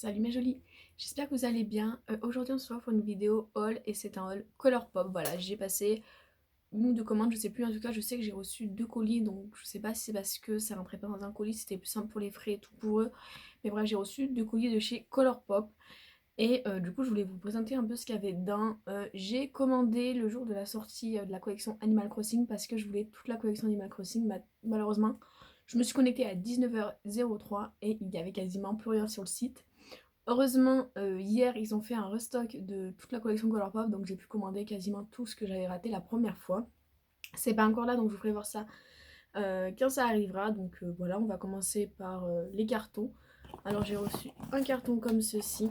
Salut mes jolis, j'espère que vous allez bien. Aujourd'hui on se retrouve pour une vidéo haul et c'est un haul Colourpop. Voilà, j'ai passé une ou deux commandes, je sais plus, en tout cas je sais que j'ai reçu deux colis, donc je sais pas si c'est parce que ça rentrait pas dans un colis, c'était plus simple pour les frais et tout pour eux. Mais bref, j'ai reçu deux colis de chez Colourpop et du coup je voulais vous présenter un peu ce qu'il y avait dedans. J'ai commandé le jour de la sortie de la collection Animal Crossing parce que je voulais toute la collection Animal Crossing. Malheureusement, je me suis connectée à 19h03 et il y avait quasiment plus rien sur le site. Heureusement, hier, ils ont fait un restock de toute la collection Colourpop, donc j'ai pu commander quasiment tout ce que j'avais raté la première fois. C'est pas encore là, donc je vous ferai voir ça quand ça arrivera. Donc voilà, on va commencer par les cartons. Alors j'ai reçu un carton comme ceci,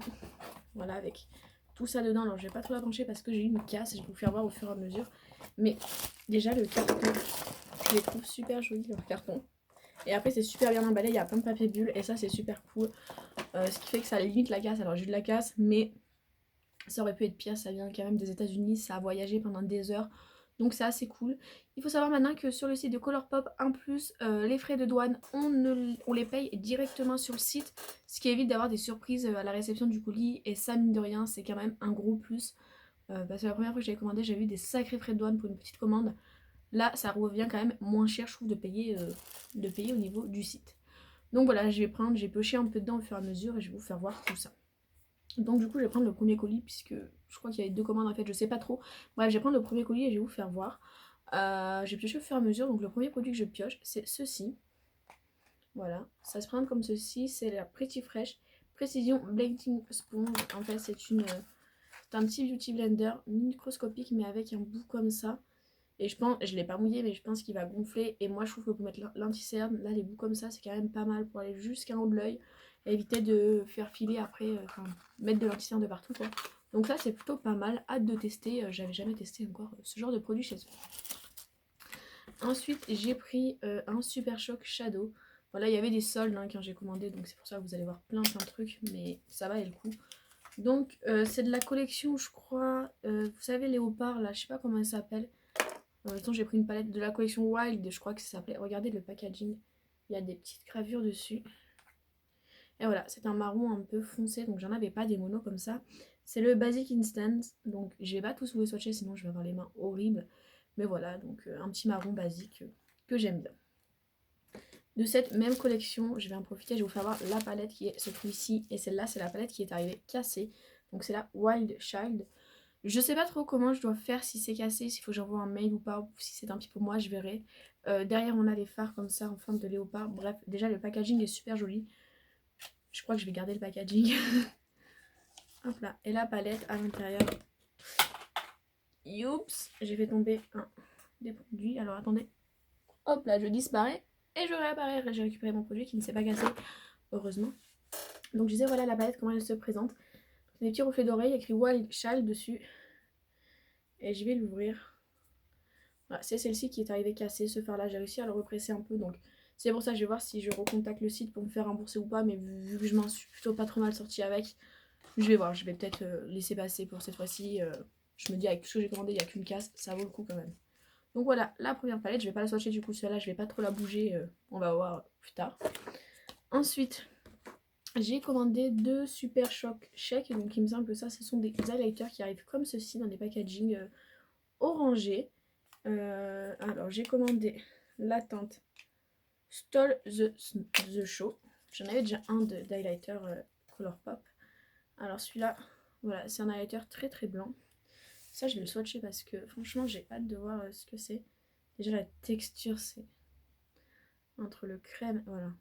voilà, avec tout ça dedans. Alors je vais pas trop la pencher parce que j'ai eu une casse, je vais vous faire voir au fur et à mesure. Mais déjà le carton, je les trouve super jolis, leur carton. Et après c'est super bien emballé, il y a plein de papier bulle et ça c'est super cool. Ce qui fait que ça limite la casse. Alors j'ai eu de la casse, mais ça aurait pu être pire. Ça vient quand même des États-Unis, ça a voyagé pendant des heures. Donc c'est assez cool. Il faut savoir maintenant que sur le site de Colourpop, en plus, les frais de douane, on les paye directement sur le site. Ce qui évite d'avoir des surprises à la réception du colis. Et ça, mine de rien, c'est quand même un gros plus. Parce que la première fois que j'avais commandé, j'avais eu des sacrés frais de douane pour une petite commande. Là, ça revient quand même moins cher, je trouve, de payer au niveau du site. Donc voilà, j'ai pioché un peu dedans au fur et à mesure et je vais vous faire voir tout ça. Donc du coup, je vais prendre le premier colis puisque je crois qu'il y avait deux commandes en fait, je sais pas trop. Bref, je vais prendre le premier colis et je vais vous faire voir. J'ai pioché au fur et à mesure, donc le premier produit que je pioche, c'est ceci. Voilà, ça se présente comme ceci, c'est la Pretty Fresh Precision Blending Sponge. En fait, c'est un petit beauty blender microscopique mais avec un bout comme ça. Et je pense, je l'ai pas mouillé, mais je pense qu'il va gonfler. Et moi, je trouve que pour mettre l'anti-cerne, là, les bouts comme ça, c'est quand même pas mal pour aller jusqu'en haut de l'œil. Et éviter de faire filer après, enfin, mettre de l'anti-cerne de partout, quoi. Donc ça, c'est plutôt pas mal. Hâte de tester. J'avais jamais testé encore ce genre de produit chez eux. Ensuite, j'ai pris un Super Shock Shadow. Voilà, il y avait des soldes hein, quand j'ai commandé, donc c'est pour ça que vous allez voir plein de trucs, mais ça valait le coup. Donc, c'est de la collection, je crois, vous savez, Léopard, là, je sais pas comment elle s'appelle. En même temps, j'ai pris une palette de la collection Wild, je crois que ça s'appelait. Regardez le packaging, il y a des petites gravures dessus. Et voilà, c'est un marron un peu foncé, donc j'en avais pas des monos comme ça. C'est le Basic Instant, donc je vais pas tous vous les swatcher, sinon je vais avoir les mains horribles. Mais voilà, donc un petit marron basique que j'aime bien. De cette même collection, je vais en profiter, je vais vous faire voir la palette qui est se trouve ici. Et celle-là, c'est la palette qui est arrivée cassée. Donc c'est la Wild Child. Je sais pas trop comment je dois faire, si c'est cassé, s'il faut que j'envoie un mail ou pas, ou si c'est tant pis pour moi, je verrai. Derrière, on a les phares comme ça en forme de léopard. Bref, déjà le packaging est super joli. Je crois que je vais garder le packaging. Hop là, et la palette à l'intérieur. Youps, j'ai fait tomber un des produits. Alors attendez. Hop là, je disparais et je réapparais. J'ai récupéré mon produit qui ne s'est pas cassé, heureusement. Donc je disais, voilà la palette, comment elle se présente. Des petits reflets d'oreilles, écrit Wild Child dessus. Et je vais l'ouvrir. Voilà, c'est celle-ci qui est arrivée cassée, ce phare là, j'ai réussi à le represser un peu, donc c'est pour ça que je vais voir si je recontacte le site pour me faire rembourser ou pas, mais vu que je m'en suis plutôt pas trop mal sortie avec, je vais voir, je vais peut-être laisser passer pour cette fois-ci. Je me dis avec tout ce que j'ai commandé, il n'y a qu'une casse, ça vaut le coup quand même. Donc voilà, la première palette, je vais pas la swatcher du coup, celle-là je vais pas trop la bouger, on va voir plus tard. Ensuite, j'ai commandé deux Super Shock Shake, donc il me semble que ça, ce sont des highlighters qui arrivent comme ceci dans des packaging orangés. Alors j'ai commandé la teinte Stole the Show. J'en avais déjà un d'highlighter Colourpop. Alors celui-là, voilà, c'est un highlighter très très blanc. Ça je vais le swatcher parce que franchement j'ai hâte de voir ce que c'est. Déjà la texture c'est entre le crème, voilà.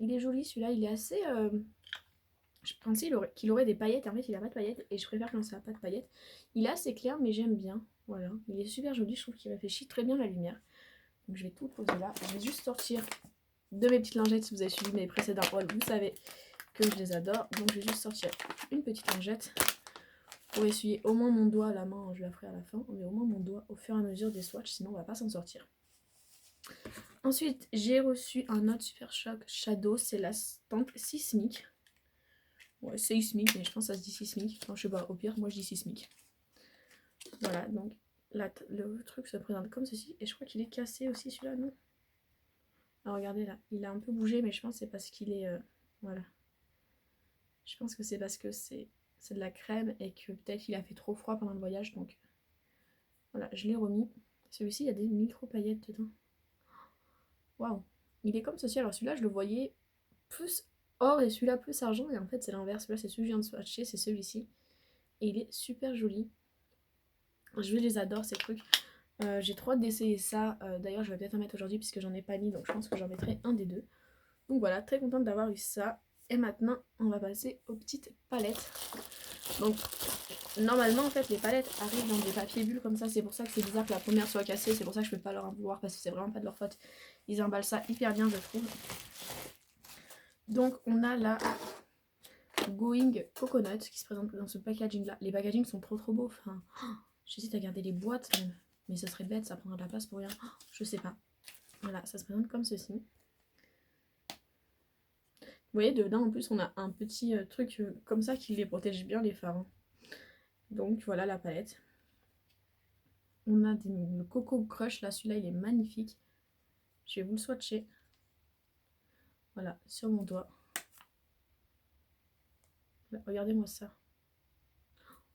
Il est joli celui-là, il est assez... je pensais qu'il aurait des paillettes, en fait il a pas de paillettes et je préfère quand ça n'a pas de paillettes. Il est assez clair mais j'aime bien, voilà. Il est super joli, je trouve qu'il réfléchit très bien la lumière. Donc je vais tout poser là. Je vais juste sortir de mes petites lingettes. Si vous avez suivi mes précédents hauls, vous savez que je les adore. Donc je vais juste sortir une petite lingette pour essuyer au moins mon doigt. La main, je la ferai à la fin. Mais au moins mon doigt au fur et à mesure des swatchs, sinon on va pas s'en sortir. Ensuite, j'ai reçu un autre Super Shock Shadow. C'est la teinte Sismic. Ouais, c'est Sismic, mais je pense que ça se dit Sismic. Enfin, je sais pas, au pire, moi je dis Sismic. Voilà, donc le truc se présente comme ceci. Et je crois qu'il est cassé aussi celui-là, non? Alors regardez là, il a un peu bougé, mais je pense que c'est parce qu'il est... voilà. Je pense que c'est parce que c'est de la crème et que peut-être il a fait trop froid pendant le voyage. Donc voilà, je l'ai remis. Celui-ci, il y a des micro paillettes dedans. Waouh. Il est comme ceci. Alors celui-là, je le voyais plus or et celui-là plus argent. Et en fait, c'est l'inverse. Celui-là, c'est celui que je viens de swatcher. C'est celui-ci. Et il est super joli. Je les adore ces trucs. J'ai trop hâte d'essayer ça. D'ailleurs, je vais peut-être en mettre aujourd'hui puisque j'en ai pas mis. Donc je pense que j'en mettrai un des deux. Donc voilà, très contente d'avoir eu ça. Et maintenant, on va passer aux petites palettes. Donc normalement, en fait, les palettes arrivent dans des papiers bulles comme ça. C'est pour ça que c'est bizarre que la première soit cassée. C'est pour ça que je peux pas leur en vouloir parce que c'est vraiment pas de leur faute. Ils emballent ça hyper bien, je trouve. Donc on a la Going Coconut qui se présente dans ce packaging là. Les packagings sont trop beaux. Enfin, j'hésite à garder les boîtes même. Mais ce serait bête, ça prendra de la place pour rien. Je sais pas. Voilà, ça se présente comme ceci. Vous voyez, dedans en plus on a un petit truc comme ça qui les protège bien les fards. Donc voilà la palette. On a le Coco Crush, là celui-là il est magnifique. Je vais vous le swatcher. Voilà, sur mon doigt. Là, regardez-moi ça.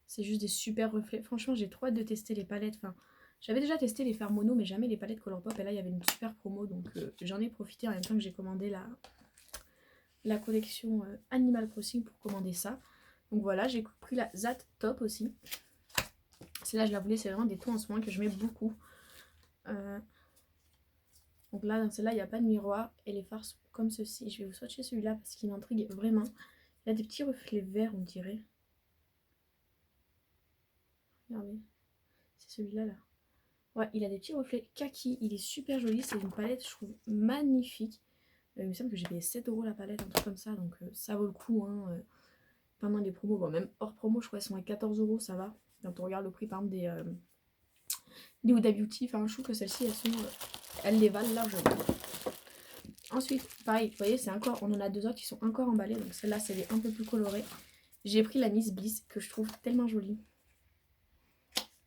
C'est juste des super reflets. Franchement j'ai trop hâte de tester les palettes. Enfin, j'avais déjà testé les fards mono mais jamais les palettes Colourpop. Et là il y avait une super promo donc j'en ai profité en même temps que j'ai commandé la collection Animal Crossing pour commander ça. Donc voilà, j'ai pris la Zat Top aussi. Celle-là, je la voulais, c'est vraiment des tons en ce moment que je mets beaucoup. Donc là, dans celle-là, il n'y a pas de miroir et les fards sont comme ceci. Je vais vous swatcher celui-là parce qu'il m'intrigue vraiment. Il a des petits reflets verts, on dirait. Regardez, c'est celui-là, là. Ouais, il a des petits reflets kaki. Il est super joli. C'est une palette, je trouve, magnifique. Il me semble que j'ai payé 7 € la palette, un truc comme ça. Donc ça vaut le coup, hein. Pendant les promos, bon, même hors promo, je crois qu'elles sont à 14 €, ça va. Quand on regarde le prix, par exemple, des Huda Beauty, enfin, je trouve que celles-ci, elles les valent largement. Ensuite, pareil, vous voyez, c'est encore, on en a deux autres qui sont encore emballées. Donc celle-là, c'est un peu plus colorée. J'ai pris la Miss Bliss, que je trouve tellement jolie.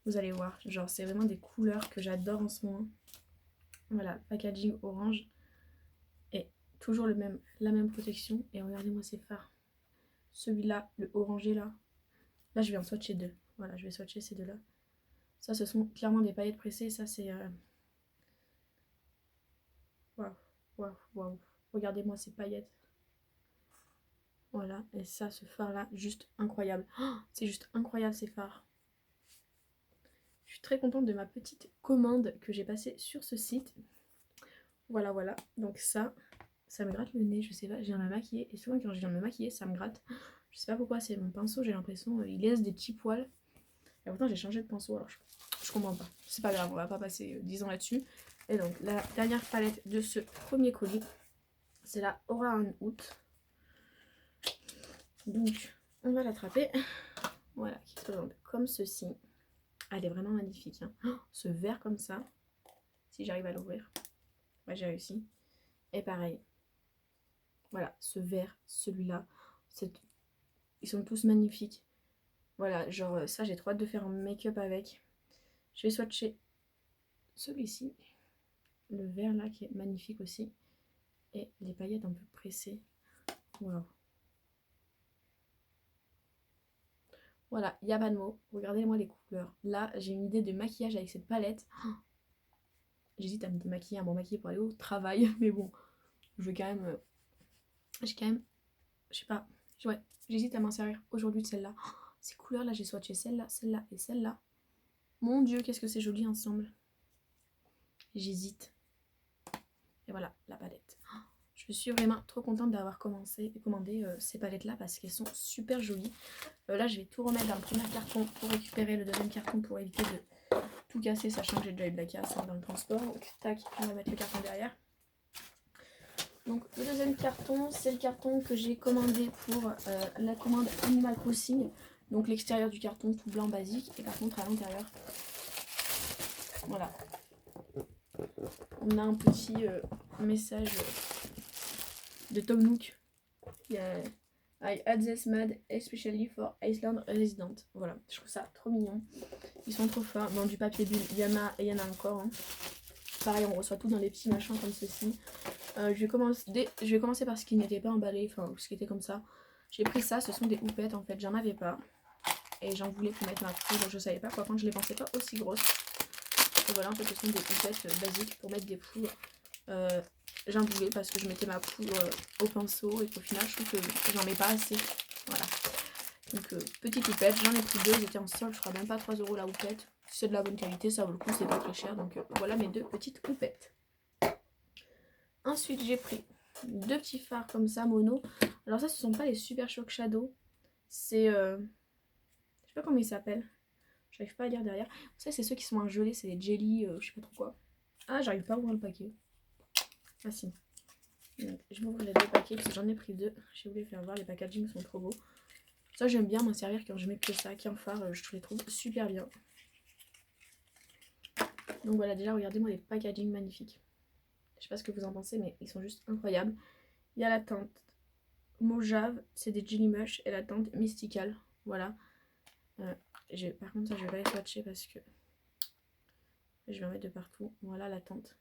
Vous allez voir, genre, c'est vraiment des couleurs que j'adore en ce moment. Voilà, packaging orange. Et toujours la même protection. Et regardez-moi ces fards. Celui-là, le orangé là. Là, je vais en swatcher deux. Voilà, je vais swatcher ces deux-là. Ça, ce sont clairement des paillettes pressées. Ça, c'est... Waouh, waouh, waouh. Regardez-moi ces paillettes. Voilà, et ça, ce phare-là, juste incroyable. Oh, c'est juste incroyable ces phares. Je suis très contente de ma petite commande que j'ai passée sur ce site. Voilà, voilà. Donc ça me gratte le nez, je sais pas, je viens de me maquiller. Et souvent quand je viens de me maquiller, ça me gratte. Je sais pas pourquoi, c'est mon pinceau, j'ai l'impression, il laisse des petits poils. Et pourtant j'ai changé de pinceau, alors je comprends pas. C'est pas grave, on va pas passer 10 ans là-dessus. Et donc la dernière palette de ce premier colis, c'est la Aura en Août. Donc on va l'attraper. Voilà, qui se présente comme ceci. Elle est vraiment magnifique. Hein. Oh, ce vert comme ça, si j'arrive à l'ouvrir. Ouais, j'ai réussi. Et pareil. Voilà, ce vert, celui-là. Ils sont tous magnifiques. Voilà, genre ça, j'ai trop hâte de faire un make-up avec. Je vais swatcher celui-ci. Le vert là qui est magnifique aussi. Et les paillettes un peu pressées. Waouh. Voilà, il n'y a pas de mots. Regardez-moi les couleurs. Là, j'ai une idée de maquillage avec cette palette. Oh, j'hésite à me démaquiller, à me maquiller pour aller au travail. Mais bon, je vais quand même... j'ai quand même... Je sais pas. Ouais, j'hésite à m'en servir aujourd'hui de celle-là. Oh, ces couleurs-là, j'ai swatché celle-là, celle-là et celle-là. Mon Dieu, qu'est-ce que c'est joli ensemble. J'hésite. Et voilà, la palette. Oh, je suis vraiment trop contente d'avoir commencé et commandé ces palettes-là parce qu'elles sont super jolies. Là, je vais tout remettre dans le premier carton pour récupérer le deuxième carton pour éviter de tout casser, sachant que j'ai déjà eu de la casse dans le transport. Donc, tac, on va mettre le carton derrière. Donc, le deuxième carton, c'est le carton que j'ai commandé pour la commande Animal Crossing. Donc, l'extérieur du carton tout blanc basique. Et par contre, à l'intérieur, voilà. On a un petit message de Tom Nook. I add this mad especially for Iceland resident. Voilà, je trouve ça trop mignon. Ils sont trop forts. Dans du papier bulle, il y en a et il y en a encore. Hein. Pareil, on reçoit tout dans les petits machins comme ceci. Je vais commencer par ce qui n'était pas emballé, enfin ce qui était comme ça. J'ai pris ça, ce sont des houppettes en fait, j'en avais pas. Et j'en voulais pour mettre ma poudre, je savais pas quoi prendre, je les pensais pas aussi grosses. Et voilà, en fait ce sont des houppettes basiques pour mettre des poudres. J'en voulais parce que je mettais ma poudre au pinceau et qu'au final je trouve que j'en mets pas assez. Voilà. Donc petite houppette, j'en ai pris 2, j'étais en solde, je crois même pas 3 € la houppette. Si c'est de la bonne qualité, ça vaut le coup, c'est pas très cher. Donc voilà mes 2 petites houpettes. Ensuite j'ai pris 2 petits fards comme ça, mono. Alors ça ce sont pas les Super Shock Shadow. C'est... je sais pas comment ils s'appellent. J'arrive pas à lire derrière. Vous savez c'est ceux qui sont en gelée, c'est les jelly, je sais pas trop quoi. Ah j'arrive pas à ouvrir le paquet. Ah si. Donc, je vais ouvrir les 2 paquets parce que j'en ai pris 2. J'ai voulu faire voir, les packaging sont trop beaux. Ça j'aime bien m'en servir quand je mets que ça, qui en phare, je les trouve super bien. Donc voilà, déjà regardez-moi les packaging magnifiques. Je sais pas ce que vous en pensez mais ils sont juste incroyables. Il y a la teinte Mojave, c'est des Jelly Mush, et la teinte Mystical. Voilà. Par contre ça je vais pas les swatcher parce que je vais en mettre de partout. Voilà la teinte.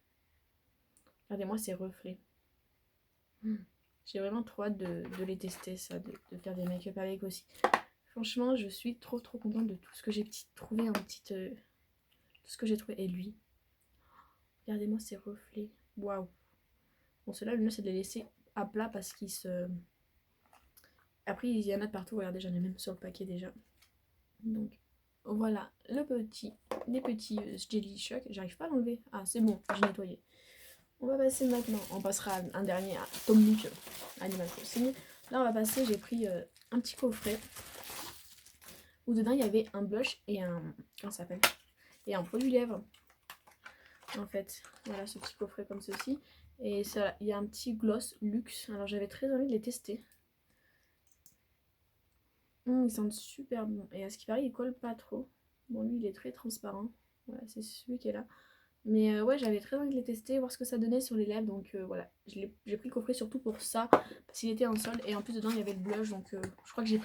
Regardez-moi ces reflets. J'ai vraiment trop hâte de les tester, ça, de faire des make-up avec aussi. Franchement, je suis trop contente de tout ce que j'ai trouvé, tout ce que j'ai trouvé. Et lui, regardez-moi ces reflets. Waouh. Bon, ceux-là, le mieux, c'est de les laisser à plat parce qu'ils se... Après, il y en a de partout. Regardez, j'en ai même sur le paquet déjà. Donc, voilà, les petits Jelly Shock. J'arrive pas à l'enlever. Ah, c'est bon, j'ai nettoyé. On va passer maintenant, on passera un dernier à Tom Nook, Animal Crossing. Là, on va passer, j'ai pris un petit coffret où dedans il y avait un blush et un... Comment ça s'appelle? Et un produit lèvres. En fait, voilà ce petit coffret comme ceci. Et ça, il y a un petit gloss luxe. Alors j'avais très envie de les tester. Ils sentent super bon. Et à ce qui paraît, il colle pas trop. Bon, lui, il est très transparent. Voilà, c'est celui qui est là. Mais ouais, j'avais très envie de les tester, voir ce que ça donnait sur les lèvres. Donc voilà, j'ai pris le coffret surtout pour ça, parce qu'il était en solde. Et en plus, dedans, il y avait le blush. Donc je crois que j'ai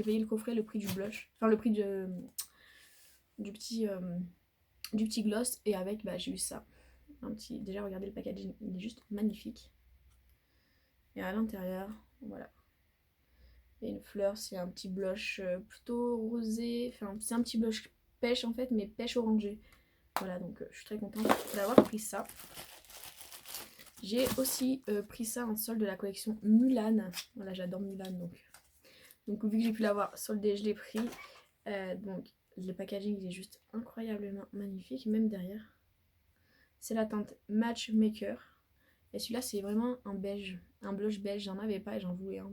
payé le coffret le prix du blush. Enfin, le prix du petit gloss. Et avec, bah, j'ai eu ça. Déjà, regardez le packaging, il est juste magnifique. Et à l'intérieur, voilà. Il y a une fleur, c'est un petit blush plutôt rosé. Enfin, c'est un petit blush pêche en fait, mais pêche orangé. Voilà, donc je suis très contente d'avoir pris ça. J'ai aussi pris ça en solde de la collection Mulan. Voilà, j'adore Mulan, donc vu que j'ai pu l'avoir soldé, je l'ai pris. Donc le packaging il est juste incroyablement magnifique, même derrière. C'est la teinte Matchmaker. Et celui-là, c'est vraiment un beige, un blush beige. J'en avais pas et j'en voulais un,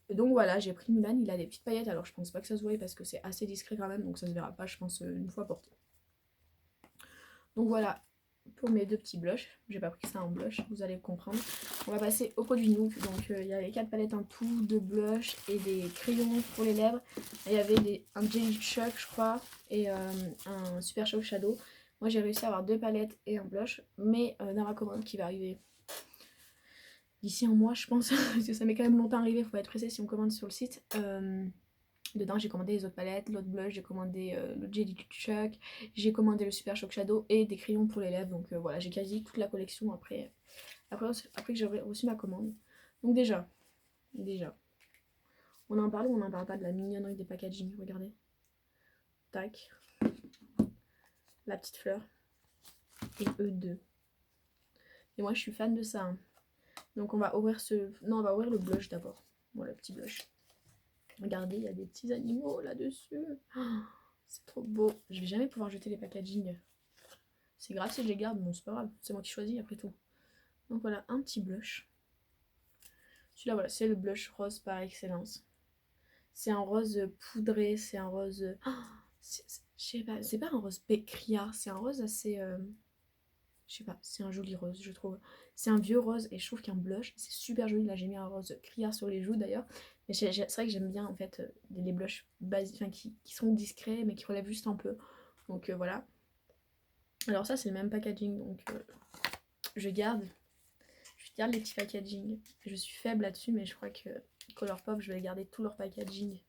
donc voilà, j'ai pris Mulan. Il a des petites paillettes, alors je pense pas que ça se voie parce que c'est assez discret quand même, donc ça se verra pas, je pense, une fois porté. Donc voilà pour mes 2 petits blushs. J'ai pas pris ça en blush, vous allez comprendre. On va passer au produit Nook. Donc il y avait 4 palettes en tout, 2 blushs et des crayons pour les lèvres. Il y avait un Jelly Shock, je crois, et un Super Shock Shadow. Moi j'ai réussi à avoir 2 palettes et un blush, mais dans ma commande qui va arriver d'ici un mois, je pense, parce que ça met quand même longtemps à arriver, faut être pressé si on commande sur le site. Dedans j'ai commandé les autres palettes, l'autre blush, j'ai commandé le Jelly Shock, j'ai commandé le Super Shock Shadow et des crayons pour les lèvres. Donc voilà, j'ai quasi toute la collection après que j'ai reçu ma commande. Donc déjà, on en parle ou on n'en parle pas de la mignonnerie des packaging, regardez. Tac. La petite fleur. Et eux deux. Et moi je suis fan de ça. Hein. Donc on va ouvrir on va ouvrir le blush d'abord. Bon, le petit blush. Regardez, il y a des petits animaux là-dessus. Oh, c'est trop beau. Je vais jamais pouvoir jeter les packaging. C'est grave si je les garde, bon c'est pas grave. C'est moi qui choisis après tout. Donc voilà, un petit blush. Celui-là, voilà, c'est le blush rose par excellence. C'est un rose poudré, c'est un rose... Oh, je sais pas, c'est pas un rose criard, c'est un rose assez... je sais pas, c'est un joli rose, je trouve. C'est un vieux rose et je trouve qu'un blush, c'est super joli. Là, j'ai mis un rose criard sur les joues d'ailleurs. Mais c'est vrai que j'aime bien en fait les blushs basiques, enfin, qui sont discrets mais qui relèvent juste un peu. Donc voilà. Alors ça, c'est le même packaging, donc je garde les petits packaging. Je suis faible là-dessus, mais je crois que Colourpop, je vais garder tout leur packaging.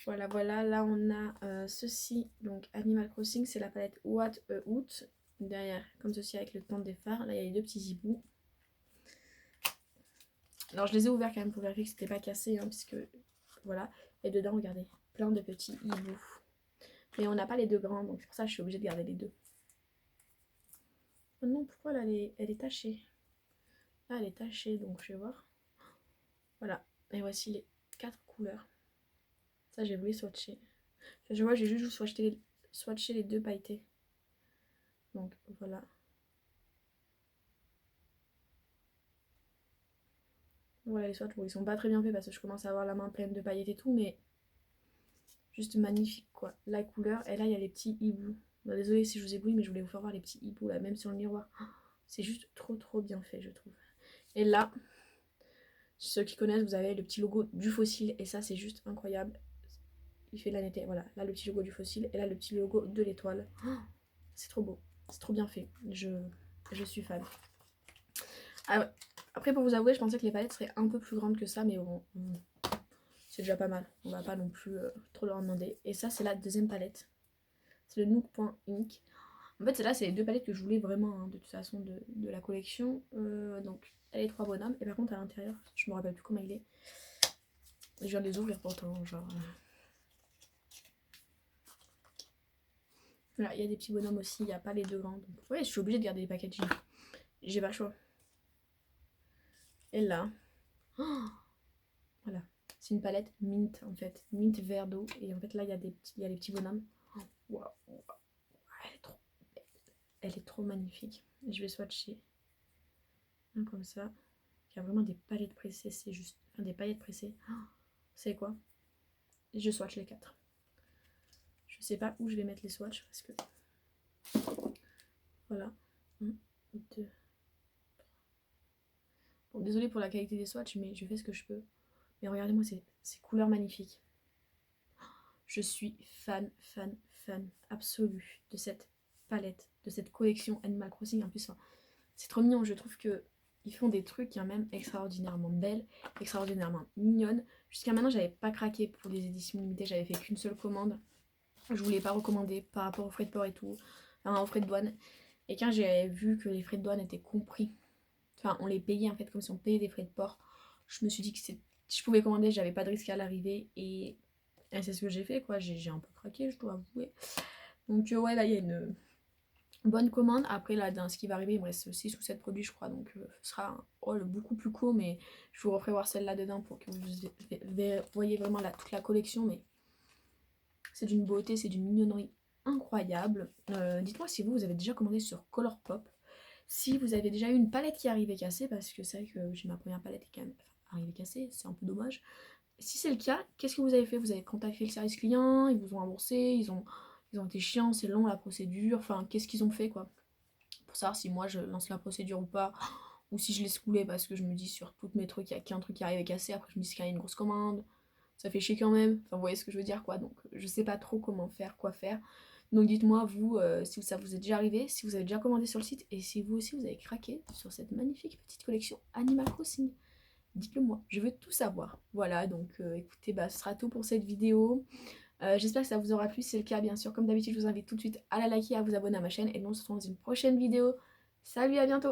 Voilà, voilà. Là, on a ceci. Donc, Animal Crossing, c'est la palette What a Out. Derrière, comme ceci, avec le temps des phares. Là, il y a les 2 petits hiboux. Alors je les ai ouverts quand même pour vérifier que c'était pas cassé, hein, puisque voilà. Et dedans, regardez, plein de petits hiboux. Mais on n'a pas les deux grands, donc c'est pour ça que je suis obligée de garder les deux. Oh non, pourquoi là, elle est tachée? Là, elle est tachée, donc je vais voir. Voilà, et voici les 4 couleurs. Ça, j'ai voulu swatcher. Je vois, j'ai juste swatché les deux pailletés. Donc voilà. Voilà les swatchs, bon, ils sont pas très bien faits parce que je commence à avoir la main pleine de paillettes et tout, mais juste magnifique quoi. La couleur, et là il y a les petits hiboux. Bon, désolée si je vous éblouis, mais je voulais vous faire voir les petits hiboux là, même sur le miroir. C'est juste trop bien fait, je trouve. Et là, ceux qui connaissent, vous avez le petit logo du fossile, et ça c'est juste incroyable. Il fait de la netteté, voilà. Là le petit logo du fossile, et là le petit logo de l'étoile. C'est trop beau, c'est trop bien fait. Je suis fan. Ah ouais. Après, pour vous avouer, je pensais que les palettes seraient un peu plus grandes que ça, mais bon, c'est déjà pas mal. On va pas non plus trop leur demander. Et ça, c'est la deuxième palette. C'est le Nook.ink. En fait, celle-là, c'est les deux palettes que je voulais vraiment, hein, de toute façon, de la collection. Donc, elle est 3 bonhommes. Et par contre, à l'intérieur, je me rappelle plus comment il est. Je viens de les ouvrir pourtant, genre... Voilà, il y a des petits bonhommes aussi, il n'y a pas les deux grands. Donc, ouais, je suis obligée de garder les packaging. J'ai pas le choix. Et là... Oh, voilà. C'est une palette mint en fait, mint vert d'eau. Et en fait là il y a les petits bonhommes. Waouh, elle est trop magnifique. Je vais swatcher un comme ça. Il y a vraiment des palettes pressées, c'est juste, enfin des paillettes pressées. Oh, c'est quoi? Je swatch les 4. Je sais pas où je vais mettre les swatchs parce que voilà. 1, 2. Bon, désolée pour la qualité des swatchs, mais je fais ce que je peux. Mais regardez-moi ces couleurs magnifiques. Je suis fan absolue de cette palette, de cette collection Animal Crossing. En plus, enfin, c'est trop mignon. Je trouve que ils font des trucs quand même extraordinairement belles, extraordinairement mignonnes. Jusqu'à maintenant, j'avais pas craqué pour les éditions limitées. J'avais fait qu'une seule commande. Je voulais pas recommander par rapport aux frais de port et tout, enfin, aux frais de douane. Et quand j'ai vu que les frais de douane étaient compris, enfin, on les payait en fait comme si on payait des frais de port, je me suis dit que si je pouvais commander, j'avais pas de risque à l'arrivée. Et c'est ce que j'ai fait quoi, j'ai un peu craqué, je dois avouer. Donc ouais, là il y a une bonne commande. Après là, dans ce qui va arriver, il me reste 6 ou 7 produits je crois, donc ce sera un haul beaucoup plus court, mais je vous referai voir celle-là dedans pour que vous voyez vraiment toute la collection. Mais c'est d'une beauté, c'est d'une mignonnerie incroyable. Dites-moi si vous avez déjà commandé sur Colourpop, si vous avez déjà eu une palette qui est arrivée cassée, parce que c'est vrai que j'ai ma première palette qui est quand même arrivée cassée, c'est un peu dommage. Si c'est le cas, qu'est-ce que vous avez fait? Vous avez contacté le service client, ils vous ont remboursé, ils ont été chiants, c'est long la procédure, enfin qu'est-ce qu'ils ont fait quoi? Pour savoir si moi je lance la procédure ou pas, ou si je laisse couler parce que je me dis sur toutes mes trucs, il y a qu'un truc qui arrive à casser, après je me dis c'est quand même une grosse commande, ça fait chier quand même, enfin vous voyez ce que je veux dire quoi, donc je sais pas trop comment faire, quoi faire. Donc dites-moi vous si ça vous est déjà arrivé, si vous avez déjà commandé sur le site, et si vous aussi vous avez craqué sur cette magnifique petite collection Animal Crossing. Dites-le moi, je veux tout savoir. Voilà, donc écoutez, bah, ce sera tout pour cette vidéo. J'espère que ça vous aura plu. Si c'est le cas, bien sûr, comme d'habitude, je vous invite tout de suite à la liker, à vous abonner à ma chaîne. Et nous, on se retrouve dans une prochaine vidéo. Salut, à bientôt!